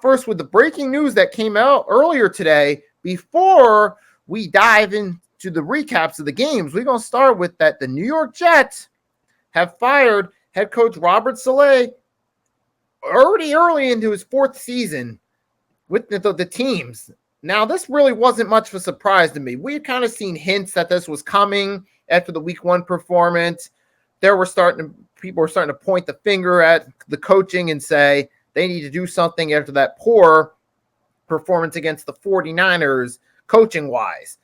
first with the breaking news that came out earlier today. Before we dive into the recaps of the games, we're going to start with that the New York Jets have fired head coach Robert Saleh already early into his fourth season with the teams. Now, this really wasn't much of a surprise to me. We had kind of seen hints that this was coming after the week 1 performance. People were starting to point the finger at the coaching and say they need to do something after that poor performance against the 49ers coaching-wise.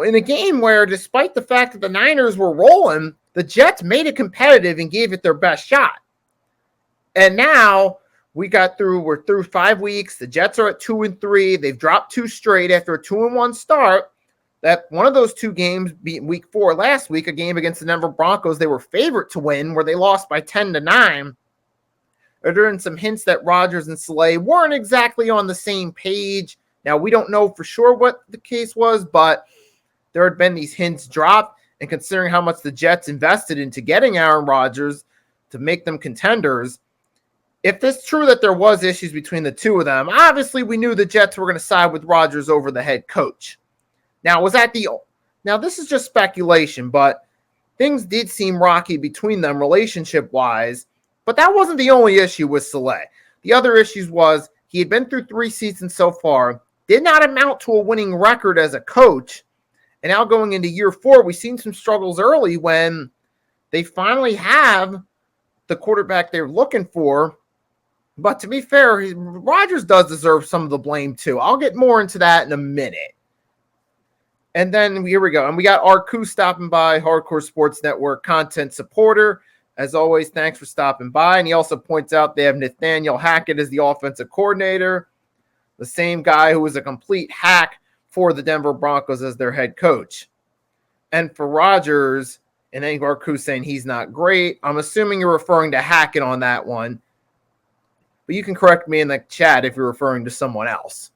In a game where, despite the fact that the Niners were rolling, the Jets made it competitive and gave it their best shot. And now we're through 5 weeks. The Jets are at 2-3. They've dropped 2 straight after a 2-1 start. That one of those 2 games beat week 4 last week, a game against the Denver Broncos, they were favorite to win, where they lost by 10-9. There are some hints that Rodgers and Saleh weren't exactly on the same page. Now, we don't know for sure what the case was, but there had been these hints dropped. And considering how much the Jets invested into getting Aaron Rodgers to make them contenders, if it's true that there was issues between the two of them, obviously we knew the Jets were going to side with Rodgers over the head coach. Now, this is just speculation, but things did seem rocky between them relationship-wise, but that wasn't the only issue with Saleh. The other issues was he had been through 3 seasons so far, did not amount to a winning record as a coach, and now going into year 4, we've seen some struggles early when they finally have the quarterback they're looking for. But to be fair, Rodgers does deserve some of the blame too. I'll get more into that in a minute. And then here we go. And we got Arku stopping by, Hardcore Sports Network content supporter. As always, thanks for stopping by. And he also points out they have Nathaniel Hackett as the offensive coordinator, the same guy who was a complete hack for the Denver Broncos as their head coach. And for Rodgers, and then Arku saying he's not great. I'm assuming you're referring to Hackett on that one. But you can correct me in the chat if you're referring to someone else.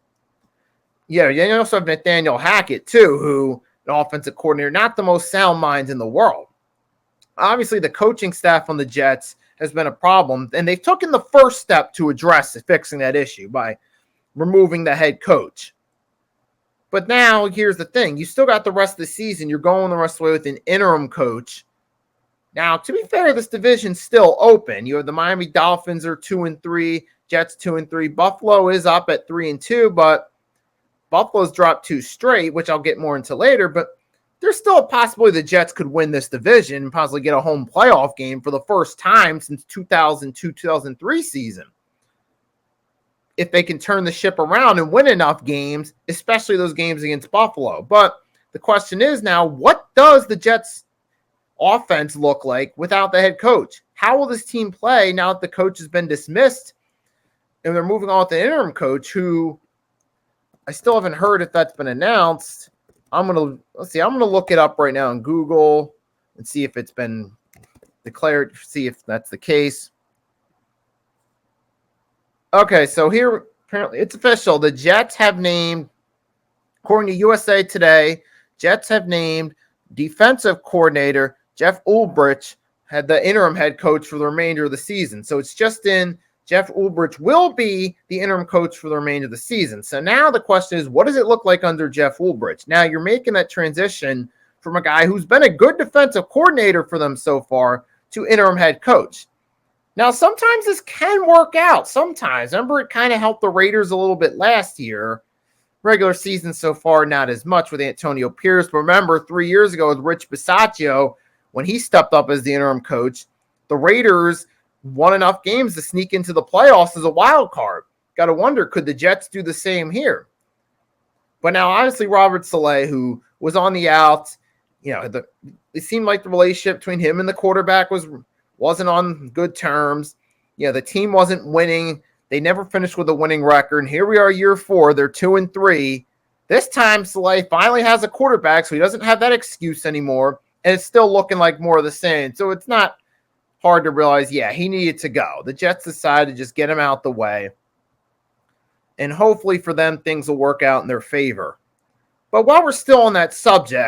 Yeah, you also have Nathaniel Hackett, too, who an offensive coordinator, not the most sound minds in the world. Obviously, the coaching staff on the Jets has been a problem, and they've taken the first step to address fixing that issue by removing the head coach. But now, here's the thing. You still got the rest of the season. You're going the rest of the way with an interim coach. Now, to be fair, this division's still open. You have the Miami Dolphins are 2-3, Jets 2-3. Buffalo is up at 3-2, but Buffalo's dropped 2 straight, which I'll get more into later. But there's still a possibility the Jets could win this division and possibly get a home playoff game for the first time since 2002-2003 season. If they can turn the ship around and win enough games, especially those games against Buffalo. But the question is now, what does the Jets offense look like without the head coach? How will this team play now that the coach has been dismissed and they're moving on with the interim coach, who I still haven't heard if that's been announced. I'm going to look it up right now on Google and see if it's been declared, see if that's the case. Okay, so here, apparently it's official. The Jets have named, according to USA Today, Jets have named defensive coordinator Jeff Ulbrich had the interim head coach for the remainder of the season. So it's just in. Jeff Ulbrich will be the interim coach for the remainder of the season. So now the question is, what does it look like under Jeff Ulbrich? Now you're making that transition from a guy who's been a good defensive coordinator for them so far to interim head coach. Now, sometimes this can work out. Sometimes. Remember, it kind of helped the Raiders a little bit last year. Regular season so far, not as much with Antonio Pierce. But remember, 3 years ago with Rich Bisaccia, when he stepped up as the interim coach, the Raiders won enough games to sneak into the playoffs as a wild card. Got to wonder, could the Jets do the same here? But now, obviously, Robert Saleh, who was on the outs, it seemed like the relationship between him and the quarterback wasn't on good terms. The team wasn't winning. They never finished with a winning record. And here we are, year 4. They're 2-3. This time, Saleh finally has a quarterback, so he doesn't have that excuse anymore. And it's still looking like more of the same. So it's not hard to realize, he needed to go. The Jets decided to just get him out the way. And hopefully for them, things will work out in their favor. But while we're still on that subject,